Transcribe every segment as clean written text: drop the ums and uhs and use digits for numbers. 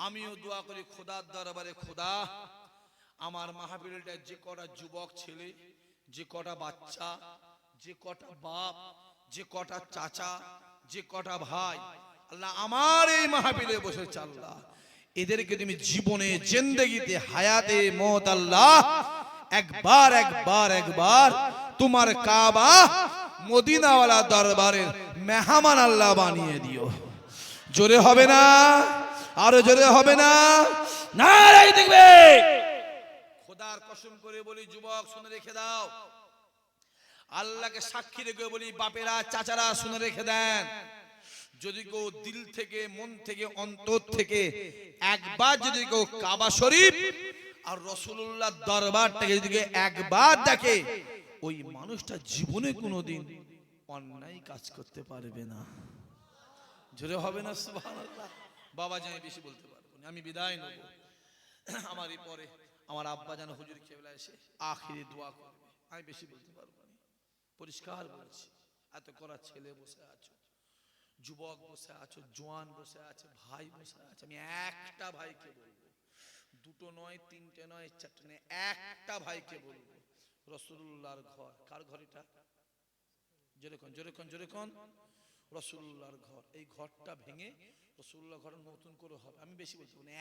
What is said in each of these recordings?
আমিও দোয়া করি খোদার দরবারে, খোদা আমার মাহফিলটা যে কটা যুবক ছেলে, যে কটা বাচ্চা, যে কটা বাপ, যে কটা চাচা, যে কটা ভাই আল্লাহ আমার এই মাহফিলে বসেছে আল্লাহ, এদেরকে তুমি জীবনে জিন্দেগিতে হায়াতে মওত আল্লাহ একবার একবার একবার তোমার কাবা মদিনাওয়ালা দরবারের মেহমান আল্লাহ বানিয়ে দিও। জোরে হবে না? আরো জোরে হবে না? নারাই দেখবে। খোদার কসম করে বলি যুবক শুনে রেখে দাও, আল্লাহকে সাক্ষী রেখে বলি বাপেরা চাচারা শুনে রেখে দেন, যদি কেউ দিল থেকে মন থেকে অন্তর থেকে একবার যদি কেউ কাবা শরীফ আর রাসূলুল্লাহ দরবারটাকে যদি একবার দেখে, ওই মানুষটা জীবনে কোনোদিন অন্যায় কাজ করতে পারবে না। জোরে হবে না সুবহানাল্লাহ? বাবা জানি বেশি বলতে পারবো না, আমি বিদায় নেব। আমারই পরে আমার আব্বা জান হুজুর কেবলা এসে আখিরি দোয়া করবে, আমি বেশি বলতে পারবো না। পরিষ্কার বলছি, এত করা ছেলে বসে আছো, যুবক বসে আছো, জওয়ান বসে আছে, ভাই বসে আছে, আমি একটা ভাইকে বলবো, দুটো নয়, তিনটে নয়, চারটে নয়, একটা ভাইকে বলবো, রাসূলুল্লাহর ঘর কার ঘর এটা? যেরকম যেরকম যেরকম রাসূলুল্লাহর ঘর, এই ঘরটা ভেঙে রাসূলুল্লাহর ঘর নতুন করে হবে। আমি বেশি বলতে পারি না,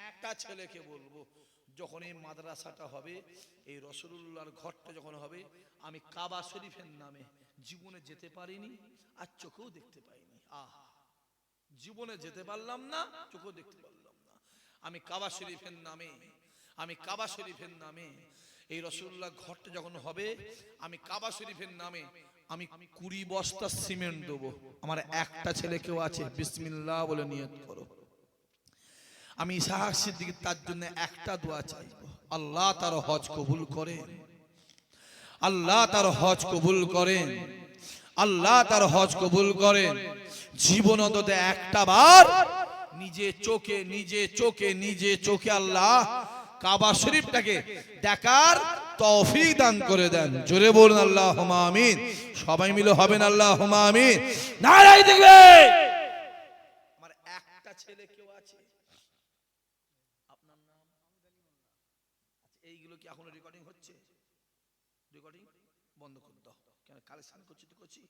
একটা ছেলেকে বলবো যখন এই মাদ্রাসাটা হবে, এই রাসূলুল্লাহর ঘরটা যখন হবে, আমি কাবা শরীফের নামে জীবনে যেতে পারিনি আর চোখেও দেখতে পাইনি, জীবনে যেতে পারলাম না, চোখেও দেখতে পারলাম না, আমি কাবা শরীফের নামে, আমি কাবা শরীফের নামে এই রাসূলুল্লাহ ঘরটা যখন হবে, আমি কাবা শরীফের নামে আমি 20 বস্তা সিমেন্ট দেবো। আমার একটা ছেলে কেউ আছে বিসমিল্লাহ বলে নিয়ত করো। আমি ইসহাক সিদ্দিক তার জন্য একটা দোয়া চাইবো, আল্লাহ তার হজ কবুল করেন, আল্লাহ তার হজ কবুল করেন, আল্লাহ তার হজ কবুল করেন। জীবন অন্তত একটা বার নিজে চোখে নিজে চোখে নিজে চোখে আল্লাহ কাবা শরীফটাকে দেখার তৌফিক দান করে দেন। জোরে বলুন আল্লাহুম্মা আমিন। সবাই মিলে হবেন আল্লাহুম্মা আমিন। নারাই দেখবে। আমার একটা ছেলে কেউ আছে, আপনার নাম? আচ্ছা, এইগুলো কি এখনো রেকর্ডিং হচ্ছে? রেকর্ডিং বন্ধ করে দাও, কেন কালেকশন করছি তো করছি,